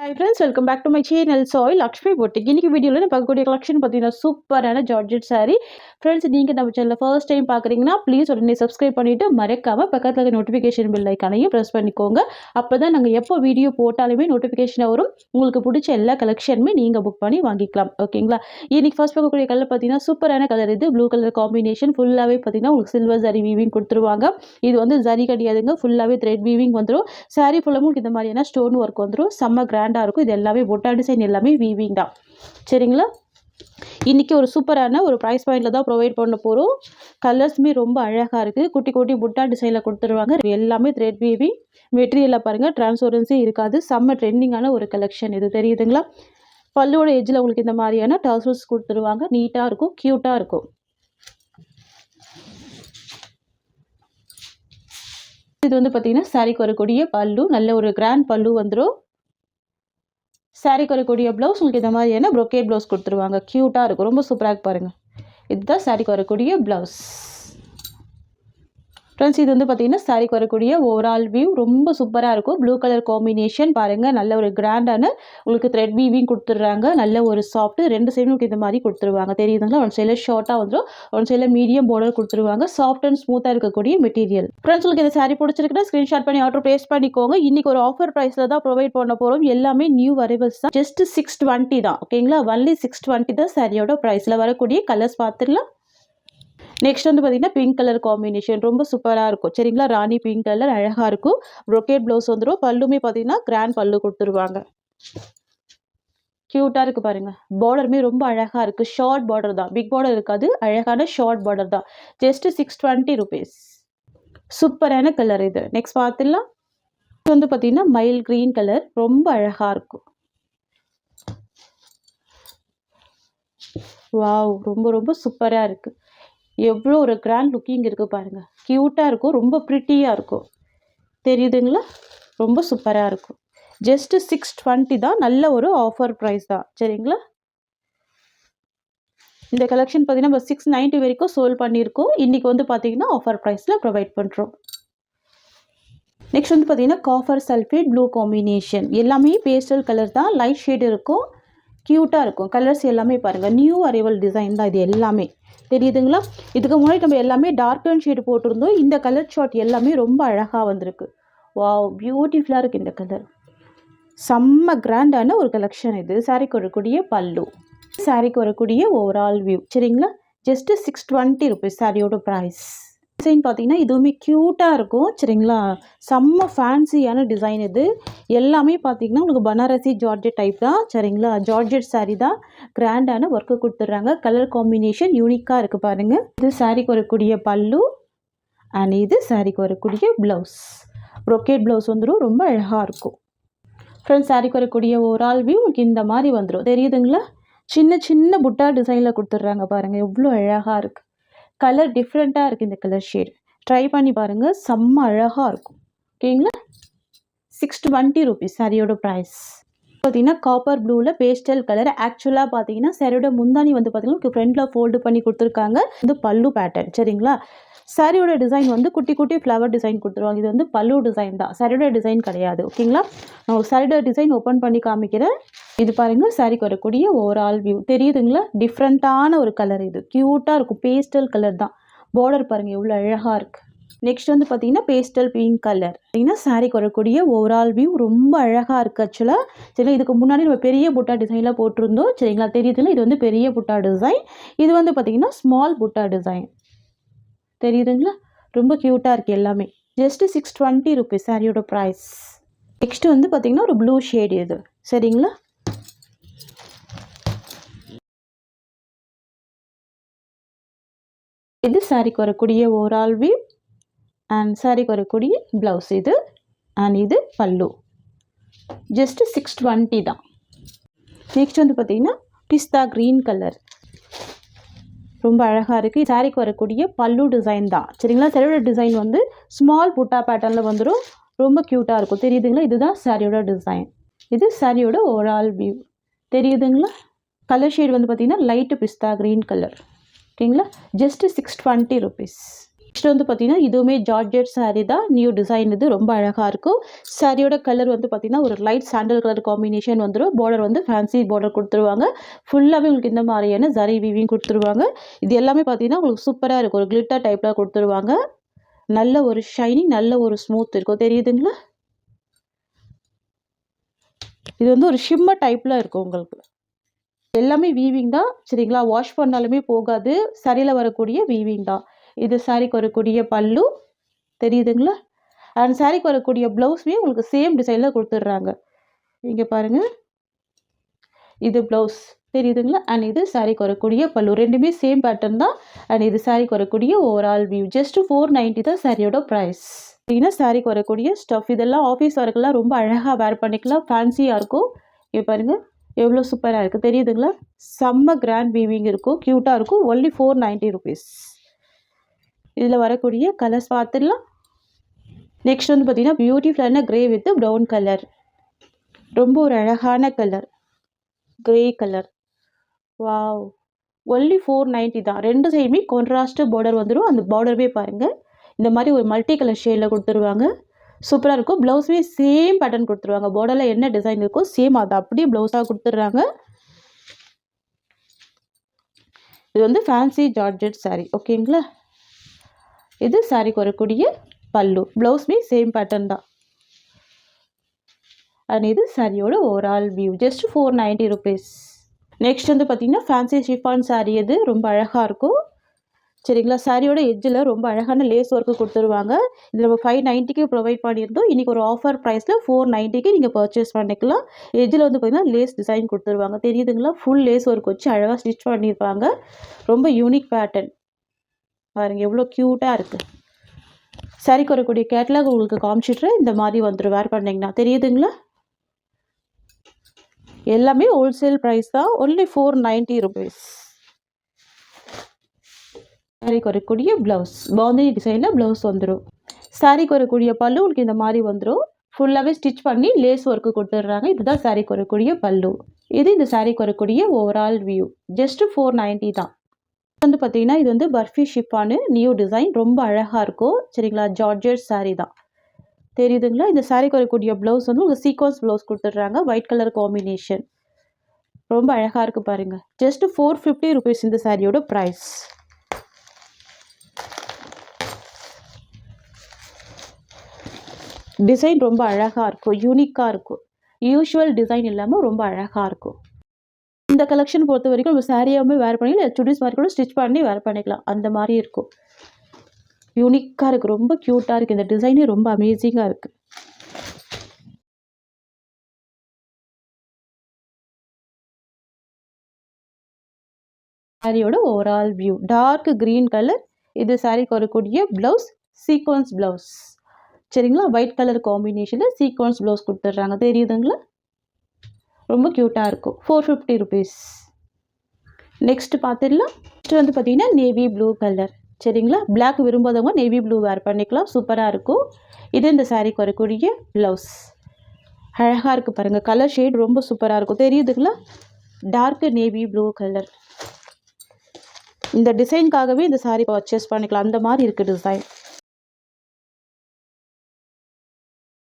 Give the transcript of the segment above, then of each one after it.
Hi friends, welcome back to my channel. Soy Lakshmi Boutique. இன்னைக்கு வீடியோல நான் பார்க்கக்கூடிய கலெக்ஷன் பார்த்தீங்கன்னா சூப்பரான ஜார்ஜெட் saree. Friends, நீங்க நம்ம சேனலை ஃபர்ஸ்ட் டைம் பார்க்குறீங்கன்னா ப்ளீஸ் உடனே சப்ஸ்கிரைப் பண்ணிட்டு மறக்காம பக்கத்துல இருக்க நோட்டிஃபிகேஷன் பெல் ஐகானையும் பிரஸ் பண்ணிக்கோங்க. அப்பதான் நாங்கள் எப்போ வீடியோ போட்டாலுமே நோட்டிஃபிகேஷன் வரும். உங்களுக்கு பிடிச்ச எல்லா கலெக்ஷனுமே நீங்க புக் பண்ணி வாங்கிக்கலாம். ஓகேங்களா? இன்னைக்கு ஃபர்ஸ்ட் பார்க்கக்கூடிய கலர் பார்த்தீங்கன்னா சூப்பரான கலர். இது ப்ளூ கலர் காம்பினேஷன். ஃபுல்லாவே பார்த்தீங்கன்னா உங்களுக்கு சில்வர் ஜரி வீவிங் கொடுத்துருவாங்க. இது வந்து ஜரி கிடையாதுங்க, ஃபுல்லாவே த்ரெட் வீவிங் வந்துடும். saree ஃபுல்லாக இந்த மாதிரியான ஸ்டோன் ஒர்க் வந்துடும். செம்ம கிராண்டாக இருக்கும். இது எல்லாமே பொட்டா டிசைன் எல்லாமே வீவிங் தான். சரிங்களா? இன்றைக்கி ஒரு சூப்பரான ஒரு ப்ரைஸ் பாயிண்டில் தான் ப்ரொவைட் பண்ண போகிறோம். கலர்ஸுமே ரொம்ப அழகாக இருக்குது. குட்டி குட்டி புட்டா டிசைனில் கொடுத்துருவாங்க. எல்லாமே த்ரெட் வீவிங். மெட்டீரியலில் பாருங்கள், டிரான்ஸ்பரன்சி இருக்காது. செம்ம ட்ரெண்டிங்கான ஒரு கலெக்ஷன் இது, தெரியுதுங்களா? பல்லுவோட எஜ்ஜில் உங்களுக்கு இந்த மாதிரியான டாசல்ஸ் கொடுத்துருவாங்க. நீட்டாக இருக்கும், க்யூட்டாக இருக்கும். இது வந்து பார்த்தீங்கன்னா சாரிக்கு வரக்கூடிய பல்லு, நல்ல ஒரு கிராண்ட் பல்லு வந்துடும். சாரிக்கு வரக்கூடிய ப்ளவுஸ் உங்களுக்கு இந்த மாதிரியான ப்ரொக்கேட் ப்ளவுஸ் கொடுத்துருவாங்க. க்யூட்டாக இருக்கும், ரொம்ப சூப்பராக பாருங்கள். இதுதான் சாரிக்கு வரக்கூடிய ப்ளவுஸ். ஃப்ரெண்ட்ஸ், இது வந்து பார்த்தீங்கன்னா சாரிக்கு வரக்கூடிய ஓவரால் வியூ ரொம்ப சூப்பராக இருக்கும். ப்ளூ கலர் காம்பினேஷன் பாருங்கள், நல்ல ஒரு கிராண்டான உங்களுக்கு த்ரெட் வீவிங் கொடுத்துட்றாங்க. நல்ல ஒரு சாஃப்ட், ரெண்டு சைடும் இந்த மாதிரி கொடுத்துருவாங்க. தெரியுதுங்களா? ஒன் சைடில் ஷார்ட்டாக வந்துடும், ஒன் சைடில் மீடியம் பார்டர் கொடுத்துருவாங்க. சாஃப்ட் அண்ட் ஸ்மூத்தாக இருக்கக்கூடிய மெட்டீரியல். ஃப்ரெண்ட்ஸ், உங்களுக்கு இந்த சாரி பிடிச்சிருக்குன்னா ஸ்க்ரீன்ஷாட் பண்ணி ஆர்டர் ப்ளேஸ் பண்ணிக்கோங்க. இன்றைக்கி ஒரு ஆஃபர் ப்ரைஸில் தான் ப்ரொவைட் பண்ண போகிறோம். எல்லாமே நியூ அரைவல்ஸ் தான். ஜஸ்ட் 620 தான். ஓகேங்களா? ஒன்லி 620 தான் சாரியோட ப்ரைஸில். வரக்கூடிய கலர்ஸ் பார்த்துடலாம். நெக்ஸ்ட் வந்து பார்த்தீங்கன்னா பிங்க் கலர் காம்பினேஷன் ரொம்ப சூப்பராக இருக்கும். சரிங்களா? ராணி பிங்க் கலர் அழகாக இருக்கும். ப்ரொக்கேட் ப்ளவுஸ் வந்துடும். பல்லுமே பார்த்தீங்கன்னா கிராண்ட் பல்லு கொடுத்துருவாங்க. க்யூட்டாக இருக்குது பாருங்கள். பார்டருமே ரொம்ப அழகாக இருக்குது. ஷார்ட் பார்டர் தான், பிக் பார்டர் இருக்காது. அழகான ஷார்ட் பார்டர் தான். Just 620 rupees. சூப்பரான கலர் இது. நெக்ஸ்ட் பார்த்துடலாம். இது வந்து பார்த்தீங்கன்னா மைல் க்ரீன் கலர், ரொம்ப அழகாக இருக்கும். வாவ், ரொம்ப ரொம்ப சூப்பராக இருக்குது. எவ்வளோ ஒரு கிராண்ட் லுக்கிங் இருக்குது பாருங்கள். க்யூட்டாக இருக்கும், ரொம்ப ப்ரிட்டியாக இருக்கும். தெரியுதுங்களா? ரொம்ப சூப்பராக இருக்கும். ஜஸ்ட்டு 620 தான். நல்ல ஒரு ஆஃபர் ப்ரைஸ் தான். சரிங்களா? இந்த கலெக்ஷன் பார்த்தீங்கன்னா நம்ம 690 வரைக்கும் சோல் பண்ணியிருக்கோம். இன்றைக்கி வந்து பார்த்தீங்கன்னா ஆஃபர் ப்ரைஸில் ப்ரொவைட் பண்ணுறோம். நெக்ஸ்ட் வந்து பார்த்தீங்கன்னா காஃபர் சல்ஃபேட் ப்ளூ காம்பினேஷன். எல்லாமே பேஸ்டல் கலர் தான், லைட் ஷேடு இருக்கும், க்யூட்டாக இருக்கும். கலர்ஸ் எல்லாமே பாருங்கள், நியூ அரைவல் டிசைன் தான் இது எல்லாமே. தெரியுதுங்களா? இதுக்கு முன்னாடி நம்ம எல்லாமே டார்க் அண்ட் ஷேடு போட்டிருந்தோம். இந்த கலர் ஷார்ட் எல்லாமே ரொம்ப அழகாக வந்திருக்கு. வாவ், பியூட்டிஃபுல்லாக இருக்குது இந்த கலர். செம்ம கிராண்டான ஒரு கலெக்ஷன் இது. சாரிக்கு வரக்கூடிய பல்லு, சாரிக்கு வரக்கூடிய ஓவரால் வியூ. சரிங்களா? ஜஸ்ட்டு 620 rupees சாரியோட ப்ரைஸ். டிசைன் பார்த்தீங்கன்னா இதுவுமே க்யூட்டாக இருக்கும். சரிங்களா? செம்ம ஃபேன்சியான டிசைன் இது. எல்லாமே பார்த்தீங்கன்னா உங்களுக்கு பனாரசி ஜார்ஜெட் டைப் தான். சரிங்களா? ஜார்ஜெட் சாரீ தான். கிராண்டான ஒர்க்கு கொடுத்துட்றாங்க. கலர் காம்பினேஷன் யூனிக்காக இருக்குது பாருங்கள். இது சாரிக்கு வரக்கூடிய பல்லு அண்ட் இது சாரிக்கு வரக்கூடிய ப்ளவுஸ். ப்ரொக்கேட் ப்ளவுஸ் வந்துடும், ரொம்ப அழகாக இருக்கும். ஃப்ரெண்ட்ஸ், சாரிக்கு வரக்கூடிய ஓவரால் வியூ உங்களுக்கு இந்த மாதிரி வந்துடும். தெரியுதுங்களா? சின்ன சின்ன புட்டா டிசைனில் கொடுத்துட்றாங்க பாருங்கள். எவ்வளோ அழகாக இருக்குது. கலர் டிஃப்ரெண்ட்டாக இருக்குது. இந்த கலர் ஷேட் ட்ரை பண்ணி பாருங்கள், செம்ம அழகாக இருக்கும். ஓகேங்களா? 620 rupees சாரியோட ப்ரைஸ். பார்த்தீங்கன்னா காப்பர் ப்ளூவில் பேஸ்டல் கலர். ஆக்சுவலாக பார்த்தீங்கன்னா சாரியோட முந்தானி வந்து பார்த்தீங்கன்னா ஃப்ரண்ட்டில் ஃபோல்டு பண்ணி கொடுத்துருக்காங்க. இது பல்லு பேட்டர்ன். சரிங்களா? சாரியோட டிசைன் வந்து குட்டி குட்டி ஃப்ளவர் டிசைன் கொடுத்துருவாங்க. இது வந்து பல்லு டிசைன் தான், சாரியோட டிசைன் கிடையாது. ஓகேங்களா? நான் சாரியோட டிசைன் ஓப்பன் பண்ணி காமிக்கிறேன். இது பாருங்கள், சாரிக்கு வரக்கூடிய ஓவரால் வியூ. தெரியுதுங்களா? டிஃப்ரெண்ட்டான ஒரு கலர் இது. க்யூட்டாக இருக்கும். பேஸ்டல் கலர் தான். பார்டர் பாருங்கள் எவ்வளோ அழகாக இருக்குது. நெக்ஸ்ட் வந்து பார்த்தீங்கன்னா பேஸ்டல் பிங்க் கலர். பார்த்தீங்கன்னா சாரிக்கு வரக்கூடிய ஓவரால் வியூ ரொம்ப அழகாக இருக்குது. ஆக்சுவலாக சரி, இதுக்கு முன்னாடி நம்ம பெரிய புட்டா டிசைனில் போட்டிருந்தோம். சரிங்களா? தெரியுதுங்களா? இது வந்து பெரிய புட்டா டிசைன். இது வந்து பார்த்தீங்கன்னா ஸ்மால் புட்டா டிசைன். தெரியுதுங்களா? ரொம்ப க்யூட்டாக இருக்குது எல்லாமே. ஜஸ்ட்டு 620 rupees சாரியோட ப்ரைஸ். நெக்ஸ்ட்டு வந்து பார்த்தீங்கன்னா ஒரு ப்ளூ ஷேடு இது. சரிங்களா? இது சாரிக்கு வரக்கூடிய ஓவரால் வியூ அண்ட் சாரிக்கு வரக்கூடிய ப்ளவுஸ் இது அண்ட் இது பல்லு. ஜஸ்ட்டு 620 தான். நெக்ஸ்ட் வந்து பார்த்தீங்கன்னா பிஸ்தா க்ரீன் கலர். ரொம்ப அழகாக இருக்குது. சாரிக்கு வரக்கூடிய பல்லு டிசைன் தான். சரிங்களா? சாரியோட டிசைன் வந்து ஸ்மால் புட்டா பேட்டர்னில் வந்துடும். ரொம்ப க்யூட்டாக இருக்கும். தெரியுதுங்களா? இதுதான் சாரியோட டிசைன். இது சாரியோட ஓவரால் வியூ. தெரியுதுங்களா? கலர் ஷேட் வந்து பார்த்திங்கன்னா லைட்டு பிஸ்தா க்ரீன் கலர். ஓகேங்களா? Just 620 rupees. நெக்ஸ்ட் வந்து பார்த்தீங்கன்னா இதுவுமே ஜார்ஜெட் saree தான். நியூ டிசைன் இது ரொம்ப அழகாக இருக்கும். சாரியோட கலர் வந்து பார்த்தீங்கன்னா ஒரு லைட் சாண்டல் கலர் காம்பினேஷன் வந்துடும். பார்டர் வந்து ஃபேன்சி பார்டர் கொடுத்துருவாங்க. ஃபுல்லாகவே உங்களுக்கு இந்த மாதிரியான ஜரி வீவிங் கொடுத்துருவாங்க. இது எல்லாமே பார்த்தீங்கன்னா உங்களுக்கு சூப்பராக இருக்கும். ஒரு கிளிட்டர் டைப்பில் கொடுத்துருவாங்க. நல்ல ஒரு ஷைனிங், நல்ல ஒரு ஸ்மூத் இருக்கும். தெரியுதுங்களா? இது வந்து ஒரு ஷிம்மர் டைப்பில் இருக்கும் உங்களுக்கு. எல்லாமே வீவிங் தான். சரிங்களா? வாஷ் பண்ணாலுமே போகாது. சரியில் வரக்கூடிய வீவிங் தான். இது சாரிக்கு வரக்கூடிய பல்லு. தெரியுதுங்களா? அண்ட் சாரிக்கு வரக்கூடிய ப்ளவுஸுமே உங்களுக்கு சேம் டிசைனில் கொடுத்துட்றாங்க. இங்கே பாருங்கள், இது ப்ளவுஸ். தெரியுதுங்களா? அண்ட் இது சாரிக்கு வரக்கூடிய பல்லு. ரெண்டுமே சேம் பேட்டர்ன் தான். அண்ட் இது சாரிக்கு வரக்கூடிய ஓவரால் வியூ. ஜஸ்ட் 490 தான் சாரியோட ப்ரைஸ். பார்த்தீங்கன்னா சாரிக்கு வரக்கூடிய ஸ்டஃப் இதெல்லாம் ஆஃபீஸ் ஒர்க்கெல்லாம் ரொம்ப அழகாக வேர் பண்ணிக்கலாம். ஃபேன்சியாக இருக்கும். இங்கே பாருங்கள் எவ்வளோ சூப்பராக இருக்குது. தெரியுதுங்களா? செம்ம கிராண்ட் வீவிங் இருக்கும். க்யூட்டாக இருக்கும். Only 490 rupees. இதில் வரக்கூடிய கலர்ஸ் பார்த்துடலாம். நெக்ஸ்ட் வந்து பார்த்தீங்கன்னா பியூட்டிஃபுல்லான கிரே வித் ப்ரௌன் கலர். ரொம்ப ஒரு அழகான colour. Grey colour. Wow! Only 490 தான். ரெண்டு சைடுமே கான்ட்ராஸ்ட் பார்டர் வந்துடும். அந்த பார்டர்வே பாருங்கள் இந்த மாதிரி ஒரு மல்டி கலர் ஷேடில் கொடுத்துருவாங்க. சூப்பராக இருக்கும். ப்ளவுஸுமே சேம் பேட்டர்ன் கொடுத்துருவாங்க. பார்டரில் என்ன டிசைன் இருக்கோ சேம் அதை அப்படியே ப்ளவுஸாக கொடுத்துட்றாங்க. இது வந்து ஃபேன்சி ஜார்ஜெட் saree. ஓகேங்களா? இது சாரிக்கு வரக்கூடிய பல்லு. ப்ளவுஸுமே சேம் பேட்டர்ன் தான். அண்ட் இது சாரியோட overall view. Just 490 rupees. Next வந்து பார்த்தீங்கன்னா ஃபேன்சி ஷிஃபான் saree. இது ரொம்ப அழகாக இருக்கும். சரிங்களா? சாரியோட எட்ஜில் ரொம்ப அழகான லேஸ் ஒர்க்கு கொடுத்துருவாங்க. இது நம்ம 590க்கு ப்ரொவைட் பண்ணியிருந்தோம். இன்றைக்கி ஒரு ஆஃபர் ப்ரைஸில் 490க்கு நீங்கள் பர்ச்சேஸ் பண்ணிக்கலாம். எட்ஜில் வந்து பார்த்தீங்கன்னா லேஸ் டிசைன் கொடுத்துருவாங்க. தெரியுதுங்களா? ஃபுல் லேஸ் ஒர்க் வச்சு அழகாக ஸ்டிச் பண்ணியிருப்பாங்க. ரொம்ப யூனிக் பேட்டர்ன். பாருங்கள் எவ்வளோ க்யூட்டாக இருக்குது. சாரிக்கு வரக்கூடிய கேட்லாக் உங்களுக்கு காமிச்சிட்றேன். இந்த மாதிரி வந்துடும் வேர் பண்ணிங்கன்னா. தெரியுதுங்களா? எல்லாமே ஹோல்சேல் ப்ரைஸ் தான். Only 490 rupees. சாரிக்கு வரக்கூடிய ப்ளவுஸ் பாந்தினி டிசைனில் ப்ளவுஸ் வந்துடும். சாரிக்கு வரக்கூடிய பல்லு உங்களுக்கு இந்த மாதிரி வந்துடும். ஃபுல்லாகவே ஸ்டிச் பண்ணி லேஸ் ஒர்க்கு கொடுத்துட்றாங்க. இதுதான் சாரிக்கு வரக்கூடிய பல்லு. இது இந்த சாரிக்கு வரக்கூடிய ஓவரால் வியூ. ஜஸ்ட் 490 தான். வந்து பார்த்தீங்கன்னா இது வந்து பர்ஃபி ஷிஃபானு நியூ டிசைன். ரொம்ப அழகாக இருக்கும். சரிங்களா? ஜார்ஜெட் saree தான். தெரியுதுங்களா? இந்த சாரிக்கு வரக்கூடிய ப்ளவுஸ் வந்து உங்களுக்கு சீக்வன்ஸ் ப்ளவுஸ் கொடுத்துட்றாங்க. White colour combination. ரொம்ப அழகாக இருக்குது பாருங்கள். ஜஸ்ட் 450 ருபீஸ் இந்த சாரியோட ப்ரைஸ். டிசைன் ரொம்ப அழகாக இருக்கும். யூனிக்காக இருக்கும். யூஷுவல் டிசைன் இல்லாமல் ரொம்ப அழகாக இருக்கும். இந்த கலெக்ஷன் பொறுத்த வரைக்கும் நம்ம சாரியாகவே வேர் பண்ணிக்கலாம். இல்லை சுடிஸ் மாதிரி கூட ஸ்டிச் பண்ணி வேர் பண்ணிக்கலாம். அந்த மாதிரி இருக்கும். யூனிக்காக இருக்குது. ரொம்ப க்யூட்டாக இருக்குது. இந்த டிசைனே ரொம்ப அமேசிங்காக இருக்குது. சாரியோட overall view. Dark green colour. இது சாரிக்கு வரக்கூடிய ப்ளவுஸ் சீக்வன்ஸ் ப்ளவுஸ். சரிங்களா? ஒயிட் கலர் காம்பினேஷனில் சீக்வன்ஸ் ப்ளவுஸ் கொடுத்துட்றாங்க. தெரியுதுங்களா? ரொம்ப க்யூட்டாக இருக்கும். 450 ருபீஸ். நெக்ஸ்ட் பார்த்துடலாம். நெக்ஸ்ட் வந்து பார்த்தீங்கன்னா நேவி ப்ளூ கலர். சரிங்களா? பிளாக் விரும்பாதவங்க நேவி ப்ளூ வேர் பண்ணிக்கலாம். சூப்பராக இருக்கும். இது இந்த சாரிக்கு வரக்கூடிய ப்ளவுஸ். அழகாக இருக்குது பாருங்கள். கலர் ஷேட் ரொம்ப சூப்பராக இருக்கும். தெரியுதுங்களா? Dark navy blue colour. இந்த டிசைனுக்காகவே இந்த சாரி பர்ச்சேஸ் பண்ணிக்கலாம். அந்த மாதிரி இருக்குது டிசைன்.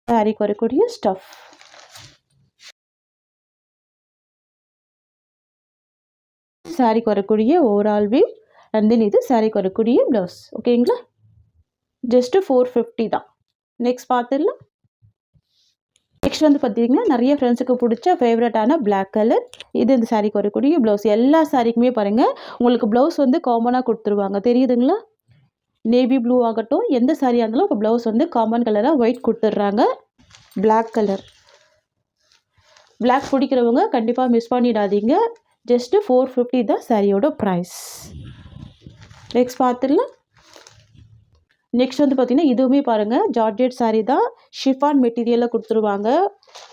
சாரிக்கு வரக்கூடிய ஸ்டஃப். சாரிக்கு வரக்கூடிய ஓவரால் வியூ. அண்ட் தென் இது சாரிக்கு வரக்கூடிய ப்ளவுஸ். ஓகேங்களா? ஜஸ்ட்டு 450 தான். நெக்ஸ்ட் பார்த்துடலாம். நெக்ஸ்ட் வந்து பார்த்தீங்கன்னா நிறைய ஃப்ரெண்ட்ஸுக்கு பிடிச்ச ஃபேவரட்டான பிளாக் கலர். இது இந்த சாரிக்கு வரக்கூடிய ப்ளவுஸ். எல்லா சாரிக்குமே பாருங்கள் உங்களுக்கு ப்ளவுஸ் வந்து காமனாக கொடுத்துருவாங்க. தெரியுதுங்களா? நேவி ப்ளூ ஆகட்டும் எந்த சாரியாக இருந்தாலும் இப்போ ப்ளவுஸ் வந்து காமன் கலராக ஒயிட் கொடுத்துட்றாங்க. Black colour. பிளாக் பிடிக்கிறவங்க கண்டிப்பாக மிஸ் பண்ணிடாதீங்க. ஜஸ்ட்டு 450 தான் சாரியோட ப்ரைஸ். நெக்ஸ்ட் பார்த்துடலாம். நெக்ஸ்ட் வந்து பார்த்தீங்கன்னா இதுவுமே பாருங்கள் ஜார்ஜெட் saree தான். ஷிஃபான் மெட்டீரியலில் கொடுத்துருவாங்க.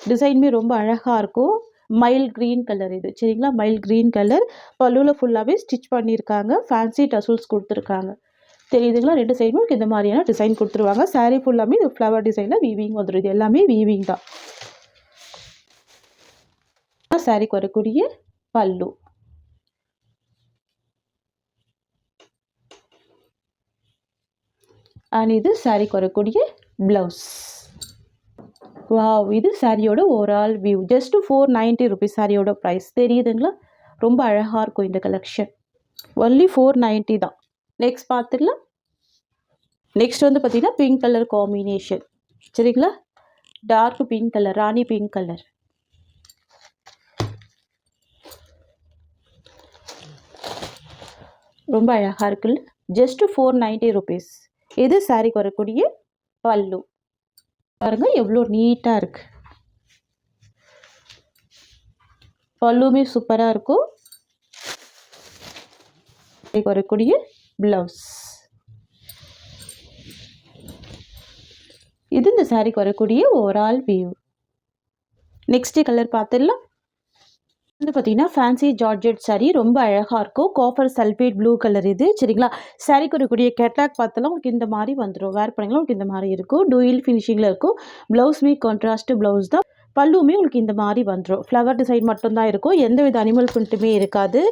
டிசைனுமே ரொம்ப அழகாக இருக்கும். மைல் க்ரீன் கலர் இது. சரிங்களா? Mile green colour. பல்லுவில் ஃபுல்லாகவே ஸ்டிச் பண்ணியிருக்காங்க. ஃபேன்சி டசல்ஸ் கொடுத்துருக்காங்க. தெரியுதுங்களா? ரெண்டு சைடும் இந்த மாதிரியான டிசைன் கொடுத்துருவாங்க. saree ஃபுல்லாமே இது ஃப்ளவர் டிசைனில் வீவிங் வந்துடும். இது எல்லாமே வீவிங் தான். சாரிக்கு வரக்கூடிய பல்லு. அண்ட் இது சாரீக்கு வரக்கூடிய ப்ளவுஸ். வாவ், இது சாரியோட ஓவரால் வியூ. ஜஸ்ட் 490 ருபீஸ் சாரியோட ப்ரைஸ். தெரியுதுங்களா? ரொம்ப அழகாக இருக்கும் இந்த கலெக்ஷன். ஒன்லி 490 தான். நெக்ஸ்ட் பார்த்துடலாம். நெக்ஸ்ட் வந்து பார்த்தீங்கன்னா பிங்க் கலர் காம்பினேஷன். சரிங்களா? டார்க் பிங்க் கலர், ராணி பிங்க் கலர். ரொம்ப அழகாக இருக்குல்ல? Just 490 rupees. இது சாரிக்கு வரக்கூடிய பல்லு. பாருங்க எவ்வளோ நீட்டாக இருக்கு. பல்லுமே சூப்பராக இருக்கும். வரக்கூடிய பிளவுஸ். இது இந்த சாரிக்கு வரக்கூடிய ஓவரால் வியூ. நெக்ஸ்ட் கலர் பார்த்துடலாம். வந்து பார்த்தீங்கன்னா ஃபேன்சி ஜார்ஜெட் சாரீ. ரொம்ப அழகாக இருக்கும். காப்பர் சல்ஃபேட் ப்ளூ கலர் இது. சரிங்களா? சாரிக்கு வரக்கூடிய கேட்லாக் பார்த்தாலும் உங்களுக்கு இந்த மாதிரி வந்துடும். வேர் பண்ணிங்களா உங்களுக்கு இந்த மாதிரி இருக்கும். டூயில் ஃபினிஷிங்கில் இருக்கும். ப்ளவுஸுமே கான்ட்ராஸ்ட் ப்ளவுஸ் தான். பல்லுமே உங்களுக்கு இந்த மாதிரி வந்துடும். ஃப்ளவர் டிசைன் மட்டும்தான் இருக்கும். எந்த வித அனிமல் பிரிண்ட்டுமே இருக்காது.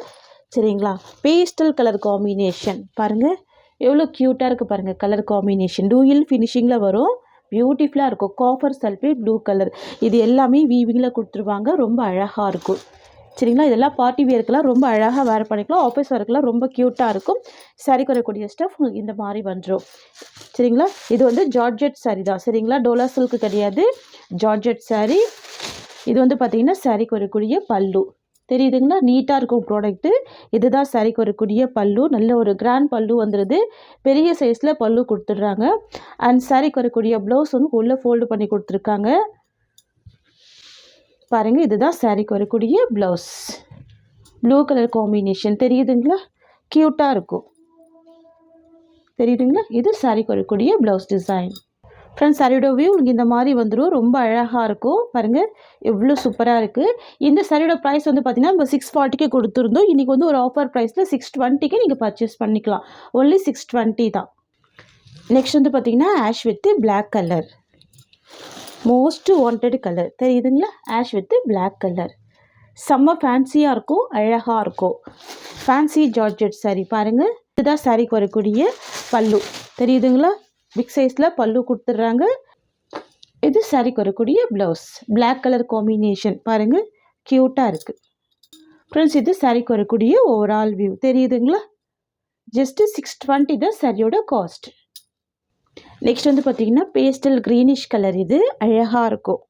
சரிங்களா? பேஸ்டல் கலர் காம்பினேஷன் பாருங்கள் எவ்வளோ க்யூட்டாக இருக்குது பாருங்கள். கலர் காம்பினேஷன் டூயில் ஃபினிஷிங்கில் வரும். பியூட்டிஃபுல்லாக இருக்கும். Copper sulphate blue colour. இது எல்லாமே வீவிங்கில் கொடுத்துருவாங்க. ரொம்ப அழகாக இருக்கும். சரிங்களா? இதெல்லாம் பார்ட்டி வேர்க்கெலாம் ரொம்ப அழகாக வேர் பண்ணிக்கலாம். ஆஃபீஸ் ஒர்க்கெலாம் ரொம்ப க்யூட்டாக இருக்கும். சாரீ வரக்கூடிய ஸ்டஃப் உங்களுக்கு இந்த மாதிரி வந்துடும். சரிங்களா? இது வந்து ஜார்ஜெட் சாரீ தான். சரிங்களா? டோலா சில்க்கு கிடையாது. ஜார்ஜெட் சாரீ. இது வந்து பார்த்திங்கன்னா சாரீக்கு வரக்கூடிய பல்லு. தெரியுதுங்களா? நீட்டாக இருக்கும் ப்ராடக்ட்டு. இதுதான் சாரீக்கு வரக்கூடிய பல்லு. நல்ல ஒரு கிராண்ட் பல்லு வந்துடுது. பெரிய சைஸில் பல்லு கொடுத்துட்றாங்க. அண்ட் சாரீக்கு வரக்கூடிய ப்ளவுஸ் வந்து உள்ளே ஃபோல்டு பண்ணி கொடுத்துருக்காங்க. பாருங்கள் இதுதான் சாரீக்கு வரக்கூடிய ப்ளவுஸ். Blue colour combination. தெரியுதுங்களா? க்யூட்டாக இருக்கும். தெரியுதுங்களா? இது சாரீக்கு வரக்கூடிய ப்ளவுஸ் டிசைன். ஃப்ரெண்ட்ஸ் சாரியோட வியூ உங்களுக்கு இந்த மாதிரி வந்துடும். ரொம்ப அழகாக இருக்கும். பாருங்கள் எவ்வளோ சூப்பராக இருக்குது. இந்த சாரியோட ப்ரைஸ் வந்து பார்த்திங்கன்னா நம்ம 640க்கு கொடுத்துருந்தோம். இன்றைக்கி வந்து ஒரு ஆஃபர் ப்ரைஸில் 620க்கு நீங்கள் பர்ச்சேஸ் பண்ணிக்கலாம். ஒன்லி 620 தான். நெக்ஸ்ட் வந்து பார்த்திங்கன்னா ash with black colour. Most wanted colour. தெரியுதுங்களா? Ash with black colour. செம்ம ஃபேன்சியாக இருக்கும். அழகாக இருக்கும். Fancy georgette sari. பாருங்கள் இதுதான் சாரீக்கு வரக்கூடிய பல்லு. தெரியுதுங்களா? பிக் சைஸில் பல்லு கொடுத்துட்றாங்க. இது சாரீக்கு வரக்கூடிய ப்ளவுஸ். Black colour combination. பாருங்கள் க்யூட்டாக இருக்குது. ஃப்ரெண்ட்ஸ் இது சாரீக்கு வரக்கூடிய ஓவரால் வியூ. தெரியுதுங்களா? ஜஸ்ட்டு 620 தான் சாரியோட காஸ்ட். நெக்ஸ்ட் வந்து பார்த்திங்கன்னா பேஸ்டல் க்ரீனிஷ் கலர். இது அழகாக இருக்கும்.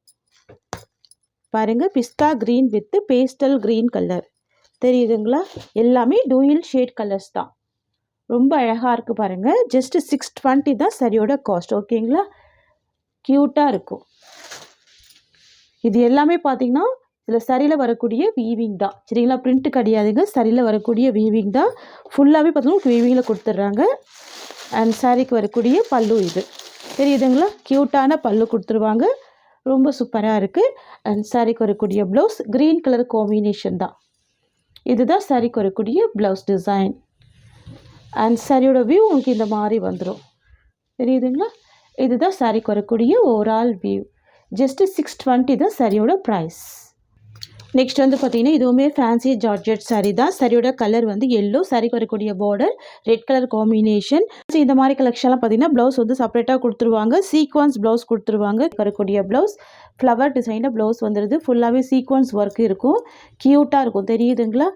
பாருங்கள் pista green with pastel green colour. தெரியுதுங்களா? எல்லாமே டூயில் ஷேட் கலர்ஸ் தான். ரொம்ப அழகாக இருக்குது பாருங்கள். ஜஸ்ட்டு 620 தான் சரியோட காஸ்ட். ஓகேங்களா? க்யூட்டாக இருக்கும். இது எல்லாமே பார்த்திங்கன்னா இதில் சரியில் வரக்கூடிய வீவிங் தான். சரிங்களா? பிரிண்ட்டு கிடையாதுங்க. சரியில் வரக்கூடிய வீவிங் தான். ஃபுல்லாகவே பார்த்தீங்கன்னா வீவிங்கில் கொடுத்துட்றாங்க. அண்ட் சாரீக்கு வரக்கூடிய பல்லு இது. தெரியுதுங்களா? க்யூட்டான பல்லு கொடுத்துருவாங்க. ரொம்ப சூப்பராக இருக்குது. அண்ட் சாரீக்கு வரக்கூடிய ப்ளவுஸ் க்ரீன் கலர் காம்பினேஷன் தான். இதுதான் சாரீக்கு வரக்கூடிய ப்ளவுஸ் டிசைன். அண்ட் சாரியோட வியூ உங்களுக்கு இந்த மாதிரி வந்துடும். தெரியுதுங்களா? இதுதான் சாரீக்கு வரக்கூடிய ஓவரால் வியூ. ஜஸ்ட்டு 620 தான் சாரியோட ப்ரைஸ். நெக்ஸ்ட் வந்து பார்த்திங்கன்னா இதுவுமே ஃபேன்சி ஜார்ஜெட் சாரீ தான். சாரியோட கலர் வந்து எல்லோ. சாரீக்கு வரக்கூடிய பார்டர் ரெட் கலர் காம்பினேஷன். இந்த மாதிரி கலெக்ஷன்லாம் பார்த்திங்கன்னா ப்ளவுஸ் வந்து செப்பரேட்டாக கொடுத்துருவாங்க. சீக்வன்ஸ் ப்ளவுஸ் கொடுத்துருவாங்க. வரக்கூடிய ப்ளவுஸ் ஃப்ளவர் டிசைனில் ப்ளவுஸ் வந்துடுது. ஃபுல்லாகவே சீக்வன்ஸ் ஒர்க் இருக்கும். க்யூட்டாக இருக்கும். தெரியுதுங்களா?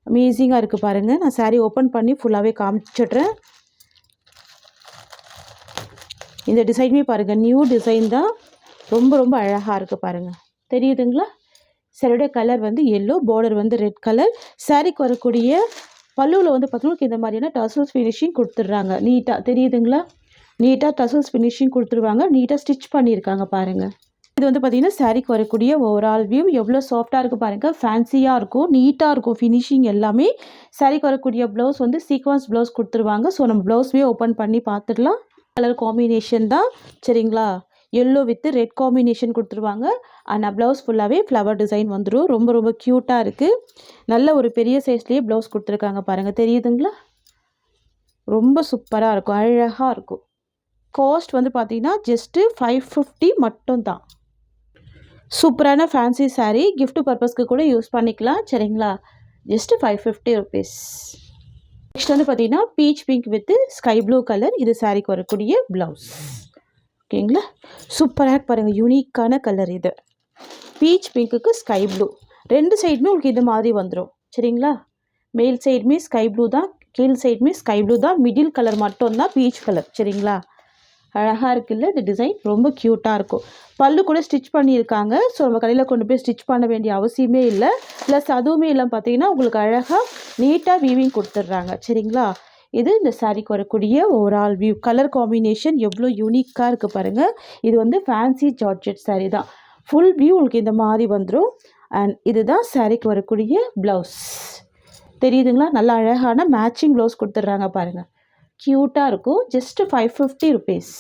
அமேசிங்காக இருக்குது பாருங்கள். நான் சாரீ ஓப்பன் பண்ணி ஃபுல்லாகவே காமிச்சிட்றேன். இந்த டிசைனுமே பாருங்கள் நியூ டிசைன் தான். ரொம்ப ரொம்ப அழகாக இருக்குது பாருங்கள். தெரியுதுங்களா? சாரியோட கலர் வந்து எல்லோ. பார்டர் வந்து ரெட் கலர். சாரீக்கு வரக்கூடிய பல்லுவில் வந்து பார்த்தீங்கன்னா இந்த மாதிரியான டசல்ஸ் ஃபினிஷிங் கொடுத்துட்றாங்க. நீட்டாக தெரியுதுங்களா? நீட்டாக டசல்ஸ் ஃபினிஷிங் கொடுத்துருவாங்க. நீட்டாக ஸ்டிச் பண்ணியிருக்காங்க பாருங்கள். இது வந்து பார்த்திங்கன்னா சாரீக்கு வரக்கூடிய ஓவரால் வியூ. எவ்வளோ சாஃப்டாக இருக்குது பாருங்கள். ஃபேன்சியாக இருக்கும். நீட்டாக இருக்கும் ஃபினிஷிங் எல்லாமே. சாரீக்கு வரக்கூடிய ப்ளவுஸ் வந்து சீக்வன்ஸ் ப்ளவுஸ் கொடுத்துருவாங்க. ஸோ நம்ம ப்ளவுஸ்வே ஓப்பன் பண்ணி பார்த்துடலாம். கலர் காம்பினேஷன் தான். சரிங்களா? எல்லோ வித் ரெட் காம்பினேஷன் கொடுத்துருவாங்க. ஆனால் ப்ளவுஸ் ஃபுல்லாகவே ஃப்ளவர் டிசைன் வந்துடும். ரொம்ப ரொம்ப க்யூட்டாக இருக்குது. நல்ல ஒரு பெரிய சைஸ்லேயே ப்ளவுஸ் கொடுத்துருக்காங்க பாருங்கள். தெரியுதுங்களா? ரொம்ப சூப்பராக இருக்கும். அழகாக இருக்கும். காஸ்ட் வந்து பார்த்திங்கன்னா ஜஸ்ட்டு 550 மட்டும்தான். சூப்பரான ஃபேன்சி சாரீ. கிஃப்ட் பர்பஸ்க்கு கூட யூஸ் பண்ணிக்கலாம். சரிங்களா? Just 550 rupees. நெக்ஸ்ட் வந்து பார்த்தீங்கன்னா beach pink with sky blue colour. இது சாரீக்கு வரக்கூடிய ப்ளவுஸ். ஓகேங்களா, சூப்பராக பாருங்கள், யூனிக்கான கலர் இது. பீச் பிங்க்குக்கு ஸ்கை ப்ளூ, 2 சைடுமே உங்களுக்கு இந்த மாதிரி வந்துடும். சரிங்களா, மேல் சைடுமே ஸ்கை ப்ளூ தான், கீழ் சைடுமே ஸ்கை ப்ளூ தான், மிடில் கலர் மட்டும்தான் பீச் கலர். சரிங்களா, அழகாக இருக்குல்ல இந்த டிசைன், ரொம்ப க்யூட்டாக இருக்கும். பல்லு கூட ஸ்டிச் பண்ணியிருக்காங்க. ஸோ நம்ம கடையில் கொண்டு போய் ஸ்டிச் பண்ண வேண்டிய அவசியமே இல்லை. ப்ளஸ் அதுவுமே இல்லை பார்த்தீங்கன்னா உங்களுக்கு அழகாக நீட்டாக வீவிங் கொடுத்துட்றாங்க. சரிங்களா, இது இந்த சாரீக்கு வரக்கூடிய ஓவரால் வியூ. கலர் காம்பினேஷன் எவ்வளோ யூனிக்காக இருக்குது பாருங்கள். இது வந்து ஃபேன்சி ஜார்ஜெட் சாரீ தான். ஃபுல் வியூ உங்களுக்கு இந்த மாதிரி வந்துடும். அண்ட் இதுதான் சாரீக்கு வரக்கூடிய ப்ளவுஸ். தெரியுதுங்களா, நல்லா அழகான மேட்சிங் ப்ளவுஸ் கொடுத்துட்றாங்க பாருங்கள், க்யூட்டாக இருக்கும். Just 550 rupees.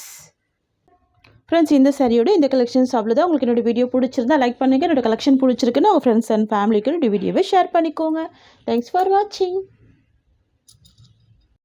ஃப்ரெண்ட்ஸ், இந்த சாரியோட இந்த கலெக்ஷன்ஸ் அவ்வளோதான். உங்களுக்கு என்னோடய வீடியோ பிடிச்சிருந்தா லைக் பண்ணுங்கள். என்னோடய கலெக்ஷன் பிடிச்சிருக்குன்னா உங்கள் ஃப்ரெண்ட்ஸ் அண்ட் ஃபேமிலிக்கு என்னோடய வீடியோவை ஷேர் பண்ணிக்கோங்க. தேங்க்ஸ் ஃபார் வாட்சிங்.